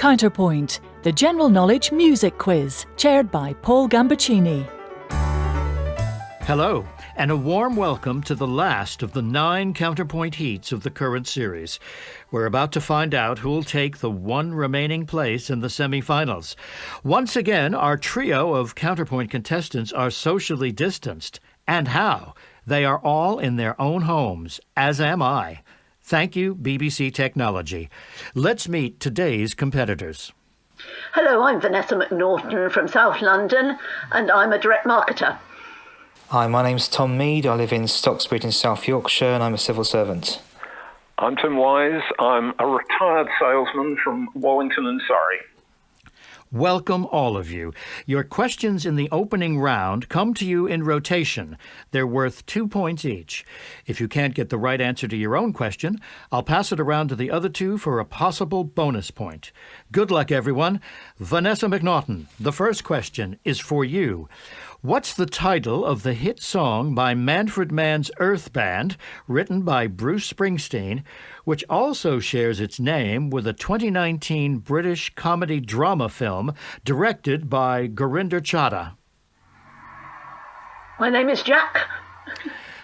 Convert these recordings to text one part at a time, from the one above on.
Counterpoint, the general knowledge music quiz, chaired by Paul Gambaccini. Hello, and a warm welcome to the last of the 9 Counterpoint heats of the current series. We're about to find out who'll take the one remaining place in the semi-finals. Once again, our trio of Counterpoint contestants are socially distanced. And how? They are all in their own homes, as am I. Thank you, BBC Technology. Let's meet today's competitors. Hello, I'm Vanessa McNaughton from South London, and I'm a direct marketer. Hi, my name's Tom Mead. I live in Stocksbridge in South Yorkshire, and I'm a civil servant. I'm Tim Wise. I'm a retired salesman from Wallington in Surrey. Welcome, all of you. Your questions in the opening round come to you in rotation. They're worth 2 points each. If you can't get the right answer to your own question, I'll pass it around to the other two for a possible bonus point. Good luck, everyone. Vanessa McNaughton, the first question is for you. What's the title of the hit song by Manfred Mann's Earth Band, written by Bruce Springsteen, which also shares its name with a 2019 British comedy drama film directed by Gurinder Chadha? My name is Jack.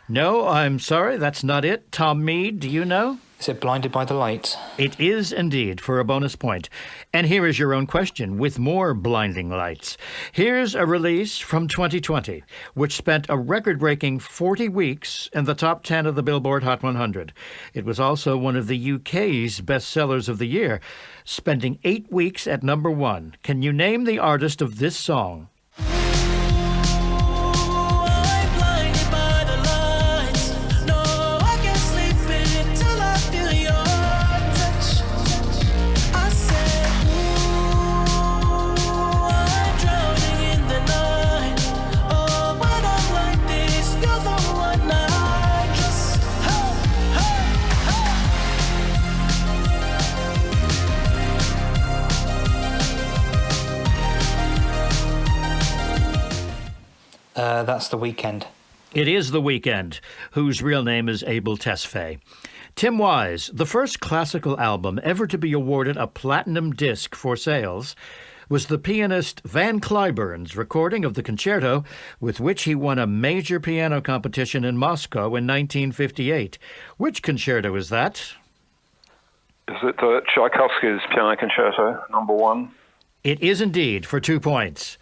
No, I'm sorry, that's not it. Tom Mead, do you know? Is it Blinded by the Light? It is indeed, for a bonus point. And here is your own question, with more blinding lights. Here's a release from 2020, which spent a record-breaking 40 weeks in the top 10 of the Billboard Hot 100. It was also one of the UK's bestsellers of the year, spending 8 weeks at number 1. Can you name the artist of this song? That's The Weeknd. It is The Weeknd, whose real name is Abel Tesfaye. Tim Wise, the first classical album ever to be awarded a platinum disc for sales was the pianist Van Cliburn's recording of the concerto with which he won a major piano competition in Moscow in 1958. Which concerto is that? Is it Tchaikovsky's Piano Concerto, number 1? It is indeed, for 2 points.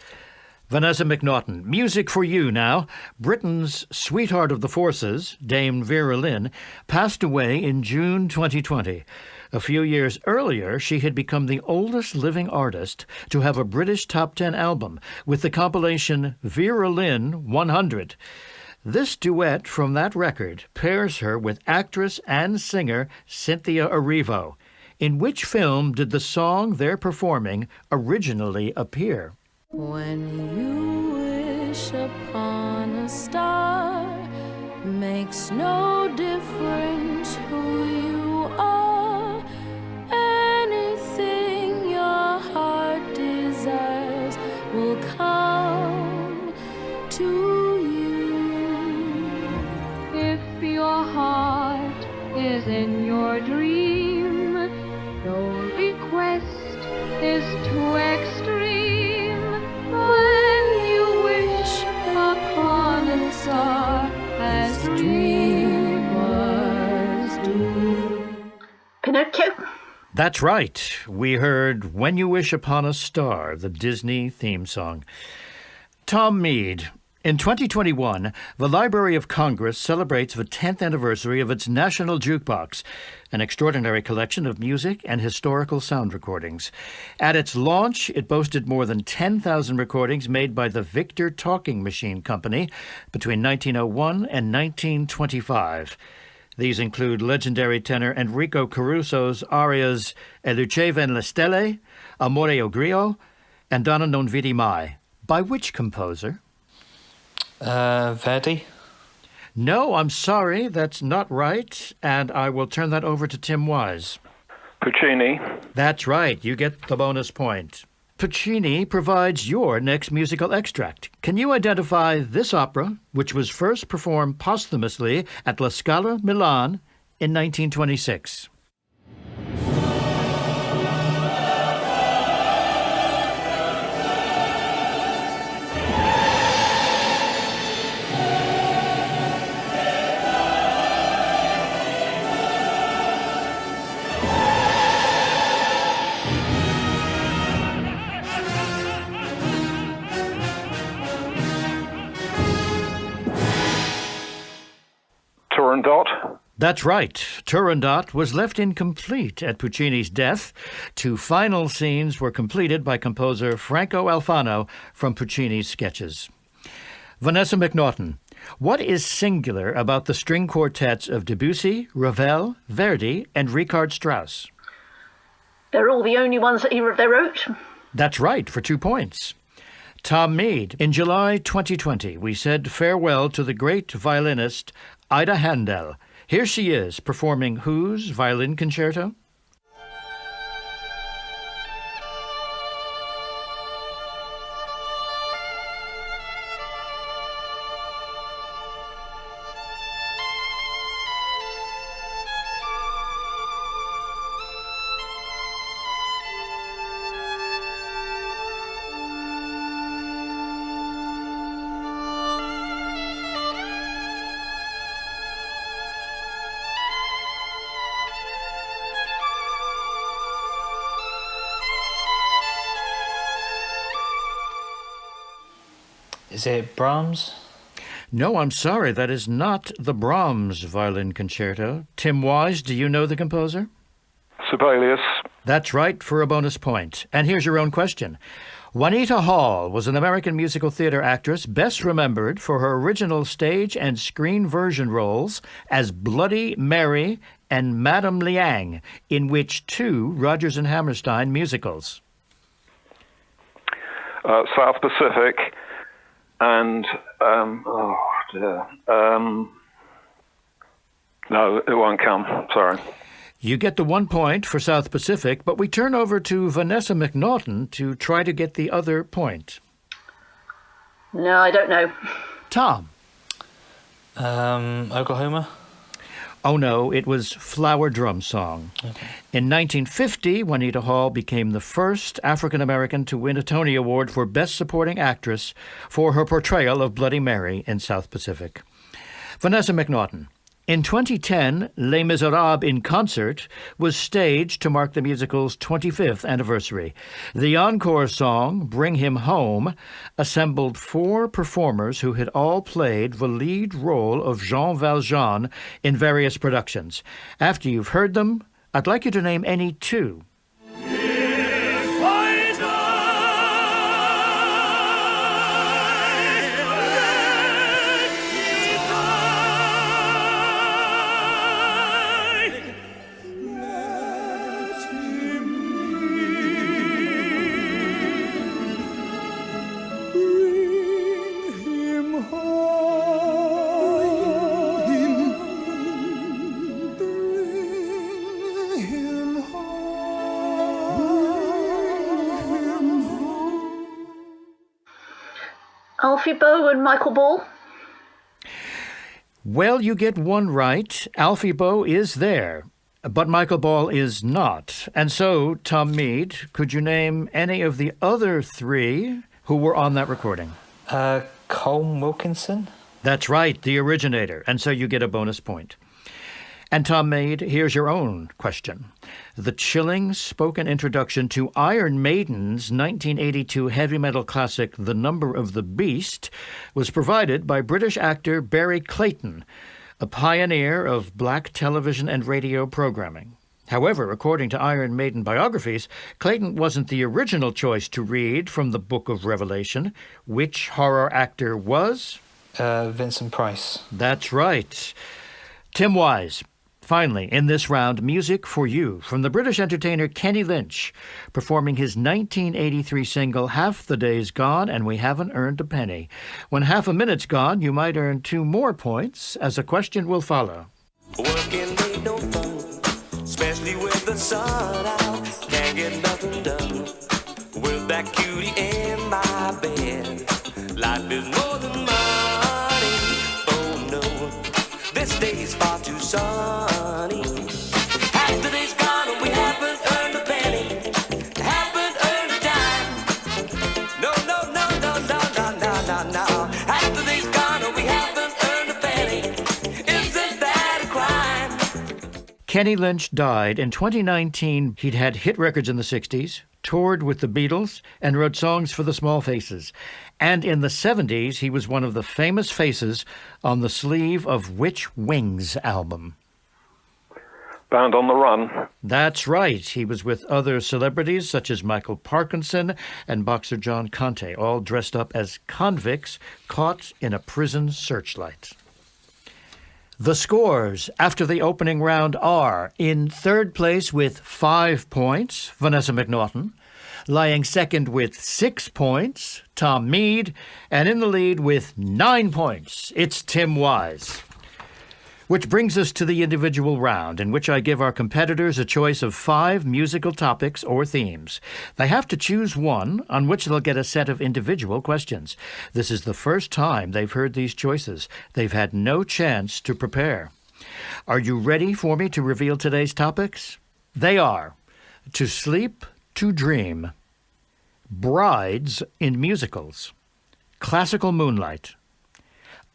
Vanessa McNaughton, music for you now. Britain's sweetheart of the forces, Dame Vera Lynn, passed away in June 2020. A few years earlier, she had become the oldest living artist to have a British top 10 album with the compilation Vera Lynn 100. This duet from that record pairs her with actress and singer Cynthia Erivo. In which film did the song they're performing originally appear? When you wish upon a star, makes no difference who you are. Anything your heart desires will come to you. If your heart is in your dream, no request is too extreme. When you wish upon a star, as dreamers do. Pinocchio. That's right. We heard When You Wish Upon a Star, the Disney theme song. Tom Mead. In 2021, the Library of Congress celebrates the 10th anniversary of its National Jukebox, an extraordinary collection of music and historical sound recordings. At its launch, it boasted more than 10,000 recordings made by the Victor Talking Machine Company between 1901 and 1925. These include legendary tenor Enrico Caruso's arias E lucevan le stelle, Amore o Grio, and Donna non vidi mai. By which composer? Verdi? No, I'm sorry, that's not right, and I will turn that over to Tim Wise. Puccini. That's right, you get the bonus point. Puccini provides your next musical extract. Can you identify this opera, which was first performed posthumously at La Scala, Milan in 1926? That's right. Turandot was left incomplete at Puccini's death. 2 final scenes were completed by composer Franco Alfano from Puccini's sketches. Vanessa McNaughton, what is singular about the string quartets of Debussy, Ravel, Verdi, and Richard Strauss? They're all the only ones that they wrote. That's right, for 2 points. Tom Mead, in July 2020, we said farewell to the great violinist Ida Handel. Here she is, performing whose violin concerto? Is it Brahms? No, I'm sorry, that is not the Brahms violin concerto. Tim Wise, do you know the composer? Sibelius. That's right, for a bonus point. And here's your own question. Juanita Hall was an American musical theater actress best remembered for her original stage and screen version roles as Bloody Mary and Madame Liang, in which 2 Rodgers and Hammerstein musicals. South Pacific. And, no, it won't come. Sorry. You get the 1 point for South Pacific, but we turn over to Vanessa McNaughton to try to get the other point. No, I don't know. Tom. Oklahoma? Oh, no, it was Flower Drum Song. Okay. In 1950, Juanita Hall became the first African-American to win a Tony Award for Best Supporting Actress for her portrayal of Bloody Mary in South Pacific. Vanessa McNaughton. In 2010, Les Miserables in Concert was staged to mark the musical's 25th anniversary. The encore song, Bring Him Home, assembled 4 performers who had all played the lead role of Jean Valjean in various productions. After you've heard them, I'd like you to name any 2. Alfie Boe and Michael Ball? Well, you get 1 right. Alfie Boe is there, but Michael Ball is not. And so, Tom Mead, could you name any of the other 3 who were on that recording? Colm Wilkinson? That's right, the originator. And so you get a bonus point. And Tom Mead, here's your own question. The chilling spoken introduction to Iron Maiden's 1982 heavy metal classic The Number of the Beast was provided by British actor Barry Clayton, a pioneer of black television and radio programming. However, according to Iron Maiden biographies, Clayton wasn't the original choice to read from the Book of Revelation. Which horror actor was? Vincent Price. That's right. Tim Wise. Finally, in this round, music for you from the British entertainer Kenny Lynch, performing his 1983 single, Half the Day's Gone and We Haven't Earned a Penny. When half a minute's gone, you might earn 2 more points, as a question will follow. Working ain't no fun, especially with the sun out. Can't get nothing done with that cutie in my bed. Life is more than money, oh no, this day's far too sunny. Half the day's gone and we haven't earned a penny, haven't earned a dime. No, no, no, no, no, no, no, no, no. Half the day's gone and we haven't earned a penny. Isn't that a crime? Kenny Lynch died in 2019. He'd had hit records in the 60s, toured with the Beatles, and wrote songs for the Small Faces. And in the 70s, he was one of the famous faces on the sleeve of Which Wings album. Bound on the Run. That's right. He was with other celebrities such as Michael Parkinson and boxer John Conte, all dressed up as convicts caught in a prison searchlight. The scores after the opening round are: in third place with 5 points, Vanessa McNaughton; lying second with 6 points, Tom Mead; and in the lead with 9 points, it's Tim Wise. Which brings us to the individual round, in which I give our competitors a choice of 5 musical topics or themes. They have to choose one on which they'll get a set of individual questions. This is the first time they've heard these choices. They've had no chance to prepare. Are you ready for me to reveal today's topics? They are: to sleep, to dream, brides in musicals, classical moonlight,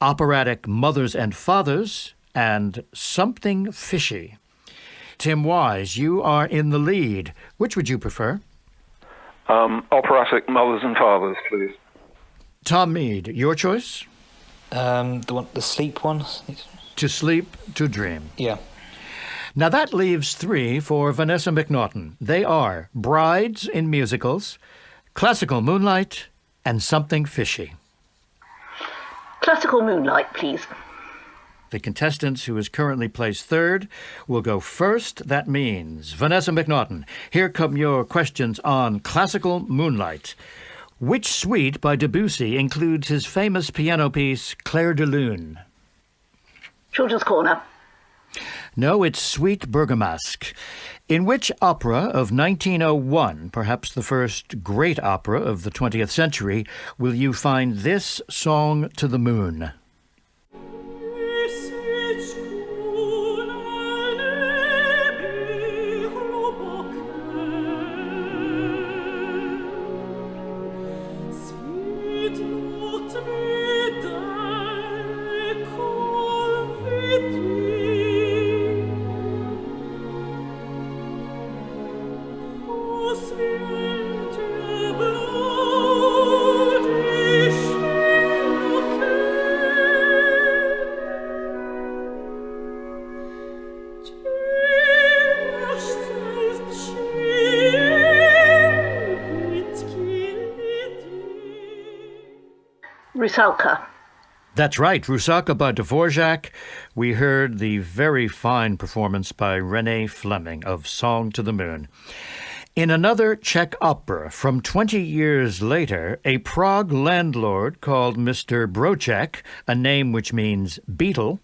operatic mothers and fathers, and something fishy. Tim Wise, you are in the lead. Which would you prefer? Operatic Mothers and Fathers, please. Tom Mead, your choice? The sleep one? To sleep, to dream. Yeah. Now that leaves 3 for Vanessa McNaughton. They are brides in musicals, classical moonlight, and something fishy. Classical moonlight, please. The contestant who is currently placed third will go first. That means, Vanessa McNaughton, here come your questions on classical moonlight. Which suite by Debussy includes his famous piano piece, Clair de Lune? Children's Corner. No, it's Suite Bergamasque. In which opera of 1901, perhaps the first great opera of the 20th century, will you find this Song to the Moon? Rusalka. That's right, Rusalka by Dvorak. We heard the very fine performance by Renee Fleming of Song to the Moon. In another Czech opera from 20 years later, a Prague landlord called Mr. Broček, a name which means beetle,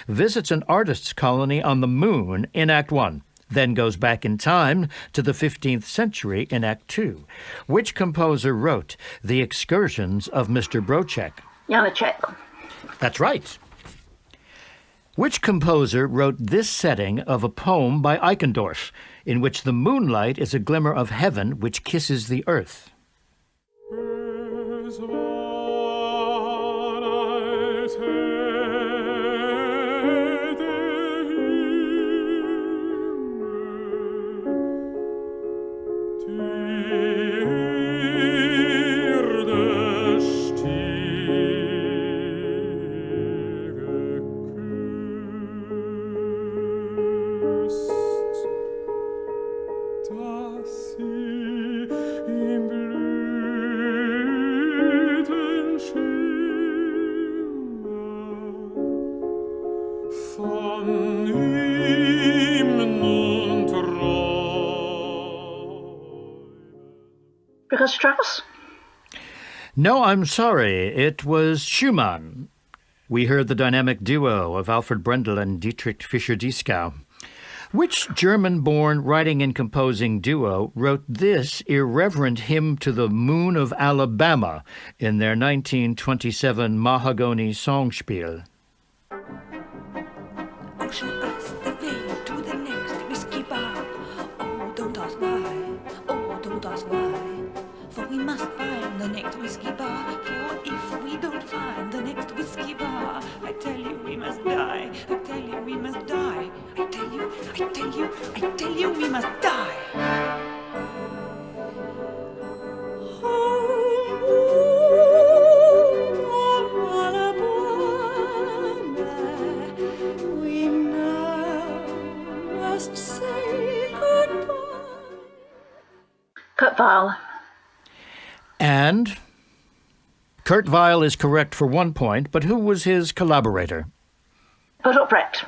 visits an artist's colony on the moon in Act 1, then goes back in time to the 15th century in Act 2. Which composer wrote The Excursions of Mr. Broček? Janacek. That's right. Which composer wrote this setting of a poem by Eichendorff, in which the moonlight is a glimmer of heaven which kisses the earth? Strauss? No, I'm sorry. It was Schumann. We heard the dynamic duo of Alfred Brendel and Dietrich Fischer-Dieskau. Which German-born writing and composing duo wrote this irreverent hymn to the moon of Alabama in their 1927 Mahagoni Songspiel? Show us the way to the next whiskey bar. Oh, don't ask why. Oh, don't ask why. For we must find the next whiskey bar. For if we don't find the next whiskey bar, I tell you we must die. I tell you we must die. I tell you we must die. We now must Kurt Weill. And Kurt Weill is correct for 1 point, but who was his collaborator? Bertolt Brecht.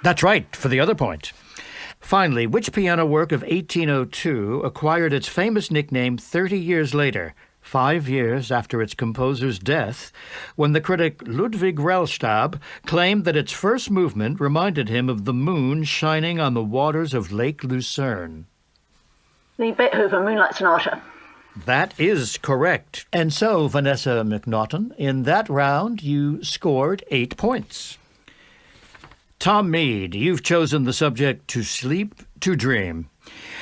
That's right, for the other point. Finally, which piano work of 1802 acquired its famous nickname 30 years later, 5 years after its composer's death, when the critic Ludwig Rellstab claimed that its first movement reminded him of the moon shining on the waters of Lake Lucerne? The Beethoven Moonlight Sonata. That is correct. And so, Vanessa McNaughton, in that round you scored 8 points. Tom Mead, you've chosen the subject To Sleep, to Dream.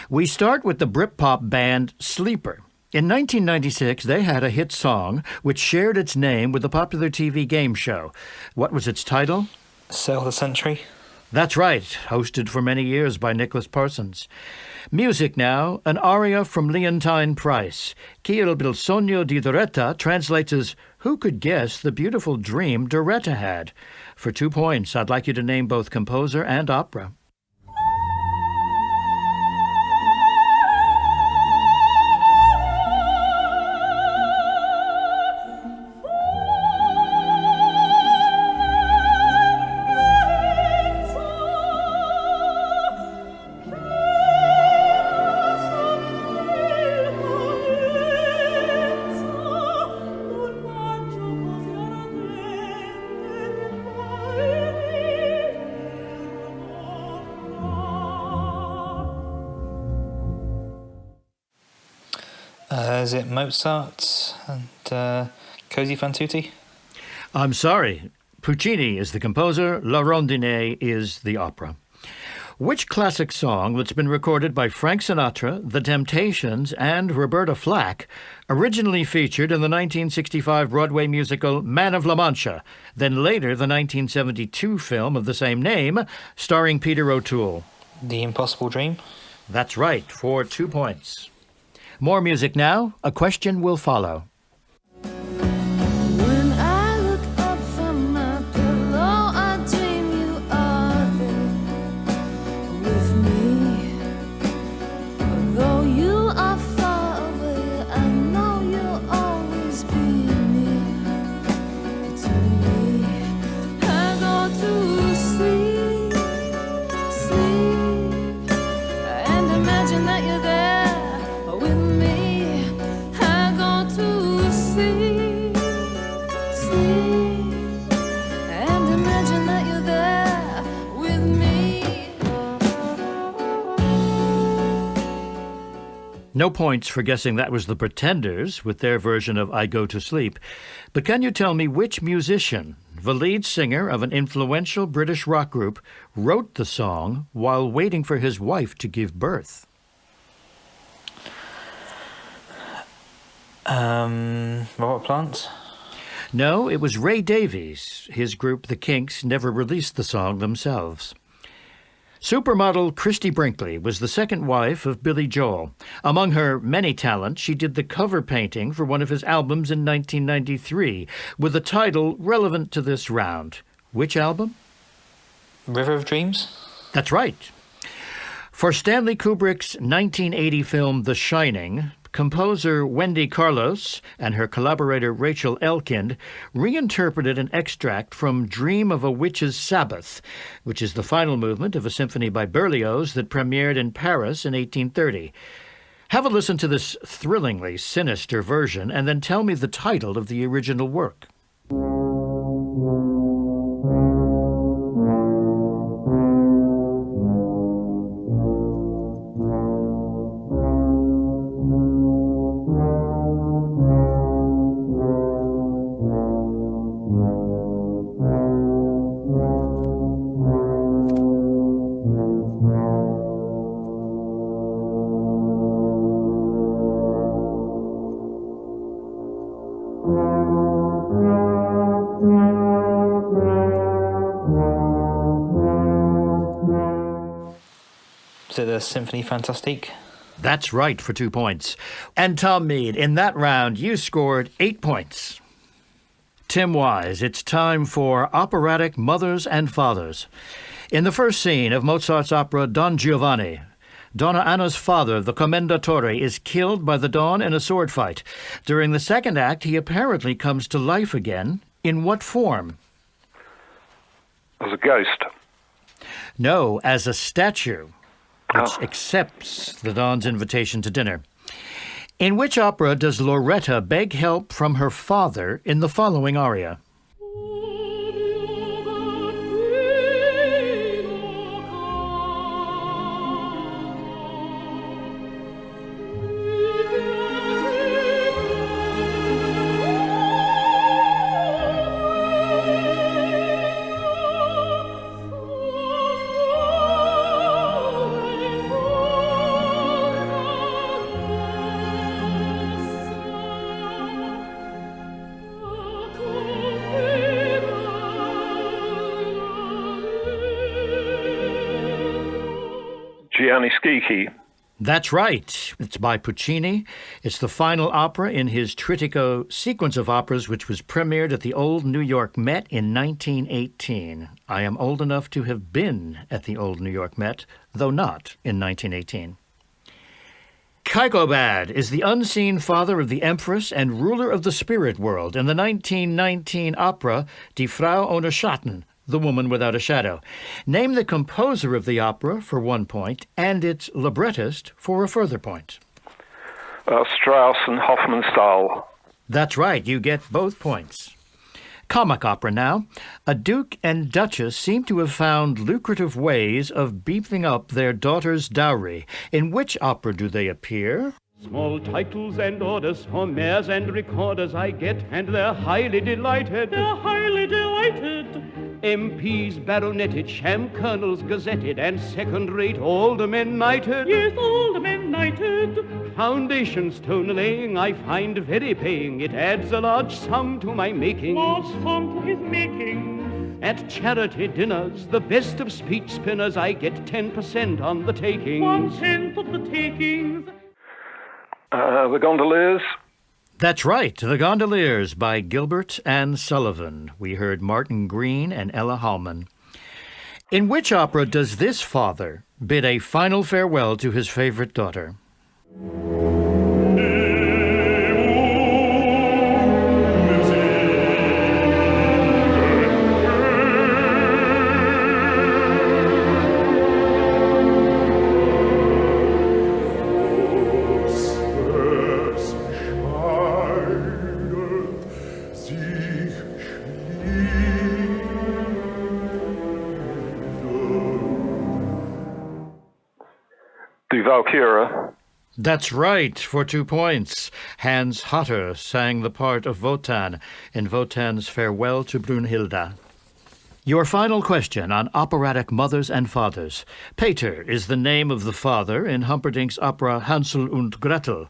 We start with the Britpop band Sleeper. In 1996, they had a hit song which shared its name with a popular TV game show. What was its title? Sell the Century. That's right, hosted for many years by Nicholas Parsons. Music now, an aria from Leontine Price. Chi il bel sogno di Doretta translates as Who could guess the beautiful dream Doretta had? For 2 points, I'd like you to name both composer and opera. Is it Mozart and Cosi fan tutte? I'm sorry. Puccini is the composer, La Rondine is the opera. Which classic song that's been recorded by Frank Sinatra, The Temptations, and Roberta Flack originally featured in the 1965 Broadway musical Man of La Mancha, then later the 1972 film of the same name, starring Peter O'Toole? The Impossible Dream? That's right, for 2 points. More music now. A question will follow. When I look up from my pillow, I dream you are there with me. Though you are far away, I know you'll always be near to me. I go to sleep, sleep, and imagine that you're there with me. I go to sleep, sleep, and imagine that you're there with me. No points for guessing that was the Pretenders with their version of I Go to Sleep. But can you tell me which musician, the lead singer of an influential British rock group, wrote the song while waiting for his wife to give birth? Robert Plant? No, it was Ray Davies. His group, The Kinks, never released the song themselves. Supermodel Christy Brinkley was the second wife of Billy Joel. Among her many talents, she did the cover painting for one of his albums in 1993, with a title relevant to this round. Which album? River of Dreams? That's right. For Stanley Kubrick's 1980 film The Shining, composer Wendy Carlos and her collaborator Rachel Elkind reinterpreted an extract from Dream of a Witch's Sabbath, which is the final movement of a symphony by Berlioz that premiered in Paris in 1830. Have a listen to this thrillingly sinister version and then tell me the title of the original work. Is it the Symphonie Fantastique? That's right, for 2 points. And Tom Mead, in that round, you scored 8 points. Tim Wise, it's time for operatic mothers and fathers. In the first scene of Mozart's opera Don Giovanni, Donna Anna's father, the Commendatore, is killed by the Dawn in a sword fight. During the second act, he apparently comes to life again. In what form? As a ghost. No, as a statue, which accepts the Dawn's invitation to dinner. In which opera does Loretta beg help from her father in the following aria? Gianni Schicchi. That's right. It's by Puccini. It's the final opera in his Trittico sequence of operas, which was premiered at the Old New York Met in 1918. I am old enough to have been at the Old New York Met, though not in 1918. Kaikobad is the unseen father of the Empress and ruler of the spirit world in the 1919 opera Die Frau ohne Schatten, The Woman Without a Shadow. Name the composer of the opera for 1 point and its librettist for a further point. Strauss and Hofmannsthal. That's right, you get both points. Comic opera now. A duke and duchess seem to have found lucrative ways of beefing up their daughter's dowry. In which opera do they appear? Small titles and orders for mayors and recorders I get, and they're highly delighted. They're highly delighted. MPs baroneted, sham colonels gazetted, and second-rate aldermen knighted. Yes, aldermen knighted. Foundation stone laying I find very paying. It adds a large sum to my making. Large sum to his making. At charity dinners, the best of speech spinners, I get 10% on the takings. 1/10 of the takings. The Gondoliers. That's right, The Gondoliers by Gilbert and Sullivan. We heard Martin Green and Ella Hallman. In which opera does this father bid a final farewell to his favorite daughter? Die Walküre. That's right, for 2 points. Hans Hotter sang the part of Wotan in Wotan's Farewell to Brunhilde. Your final question on operatic mothers and fathers. Peter is the name of the father in Humperdinck's opera Hansel und Gretel.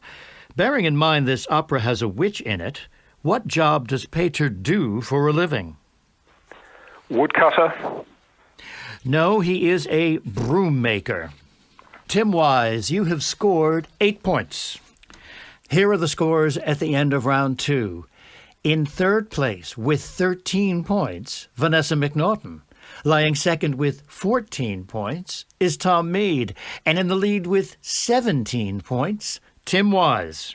Bearing in mind this opera has a witch in it, what job does Peter do for a living? Woodcutter. No, he is a broom maker. Tim Wise, you have scored 8 points. Here are the scores at the end of round 2. In third place with 13 points, Vanessa McNaughton. Lying second with 14 points is Tom Mead. And in the lead with 17 points, Tim Wise.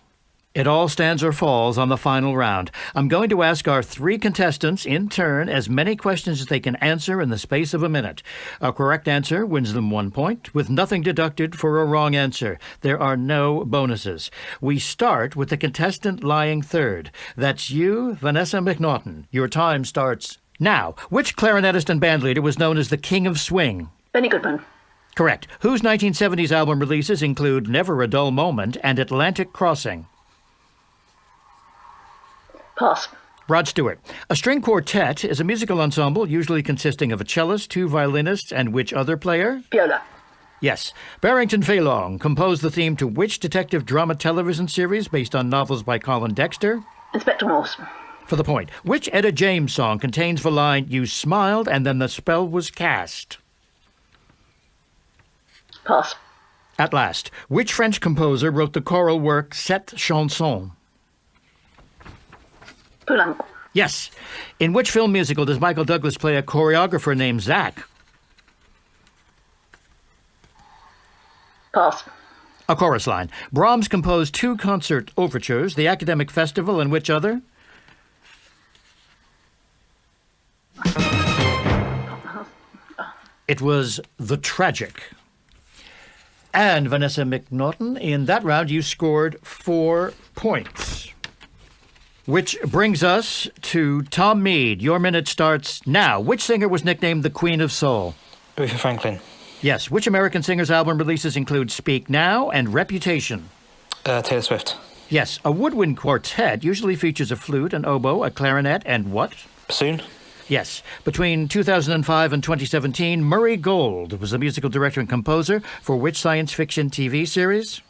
It all stands or falls on the final round. I'm going to ask our 3 contestants in turn as many questions as they can answer in the space of a minute. A correct answer wins them 1 point, with nothing deducted for a wrong answer. There are no bonuses. We start with the contestant lying third. That's you, Vanessa McNaughton. Your time starts now. Which clarinetist and bandleader was known as the King of Swing? Benny Goodman. Correct. Whose 1970s album releases include Never a Dull Moment and Atlantic Crossing? Pass. Rod Stewart. A string quartet is a musical ensemble usually consisting of a cellist, 2 violinists, and which other player? Viola. Yes. Barrington Faylong composed the theme to which detective drama television series based on novels by Colin Dexter? Inspector Morse. For the point. Which Etta James song contains the line, "You smiled and then the spell was cast"? Pass. At last. Which French composer wrote the choral work Sept Chansons? Poulenc. Yes. In which film musical does Michael Douglas play a choreographer named Zach? Pass. A chorus line. Brahms composed 2 concert overtures, the Academic Festival and which other? It was The Tragic. And Vanessa McNaughton, in that round you scored 4 points. Which brings us to Tom Mead. Your minute starts now. Which singer was nicknamed the Queen of Soul? Aretha Franklin. Yes. Which American singer's album releases include Speak Now and Reputation? Taylor Swift. Yes. A woodwind quartet usually features a flute, an oboe, a clarinet, and what? Bassoon. Yes. Between 2005 and 2017, Murray Gold was the musical director and composer for which science fiction TV series?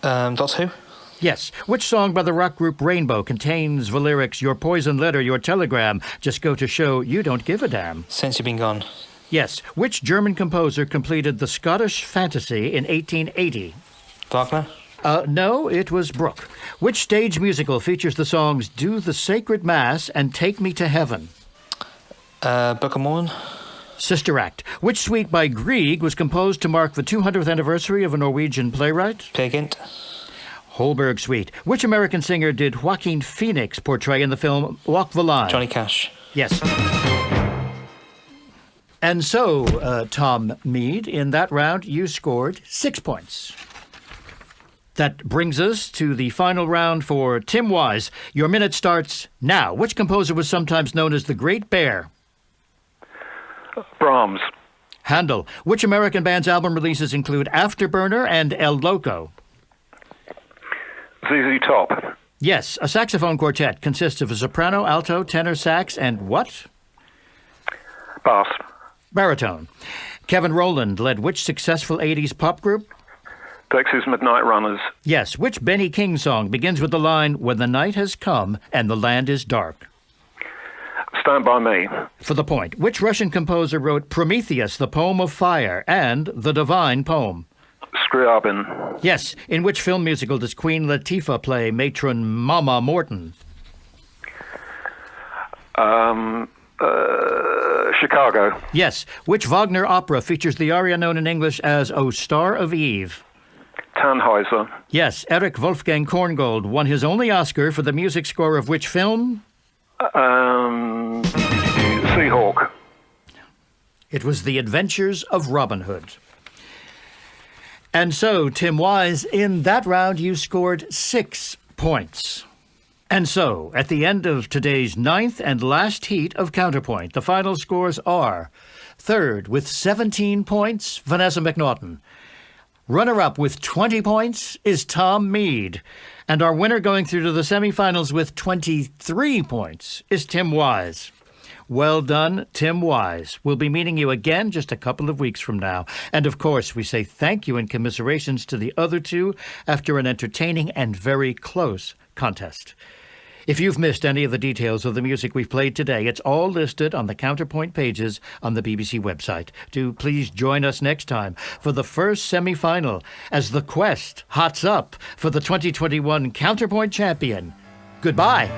Doctor Who. Yes. Which song by the rock group Rainbow contains the lyrics, "Your poison letter, your telegram, just go to show you don't give a damn"? Since You've Been Gone. Yes. Which German composer completed the Scottish Fantasy in 1880? Wagner. No, it was Brooke. Which stage musical features the songs Do the Sacred Mass and Take Me to Heaven? Book of Mormon. Sister Act. Which suite by Grieg was composed to mark the 200th anniversary of a Norwegian playwright? Peer Gynt. Holberg Suite. Which American singer did Joaquin Phoenix portray in the film Walk the Line? Johnny Cash. Yes. And so, Tom Mead, in that round, you scored 6 points. That brings us to the final round for Tim Wise. Your minute starts now. Which composer was sometimes known as the Great Bear? Brahms. Handel. Which American band's album releases include Afterburner and El Loco? ZZ Top. Yes. A saxophone quartet consists of a soprano, alto, tenor, sax, and what? Pass. Baritone. Kevin Rowland led which successful 80s pop group? Texas Midnight Runners. Yes. Which Benny King song begins with the line, "When the night has come and the land is dark"? Stand By Me. For the point. Which Russian composer wrote Prometheus, the Poem of Fire, and The Divine Poem? Scriabin. Yes. In which film musical does Queen Latifah play matron Mama Morton? Chicago. Yes. Which Wagner opera features the aria known in English as O Star of Eve? Tannhäuser. Yes. Erich Wolfgang Korngold won his only Oscar for the music score of which film? Seahawk. It was The Adventures of Robin Hood. And so, Tim Wise, in that round you scored 6 points. And so, at the end of today's 9th and last heat of Counterpoint, the final scores are: third with 17 points, Vanessa McNaughton. Runner-up with 20 points is Tom Mead. And our winner going through to the semifinals with 23 points is Tim Wise. Well done, Tim Wise. We'll be meeting you again just a couple of weeks from now. And of course, we say thank you and commiserations to the other two after an entertaining and very close contest. If you've missed any of the details of the music we've played today, it's all listed on the Counterpoint pages on the BBC website. Do please join us next time for the first semi-final as the quest hots up for the 2021 Counterpoint champion. Goodbye.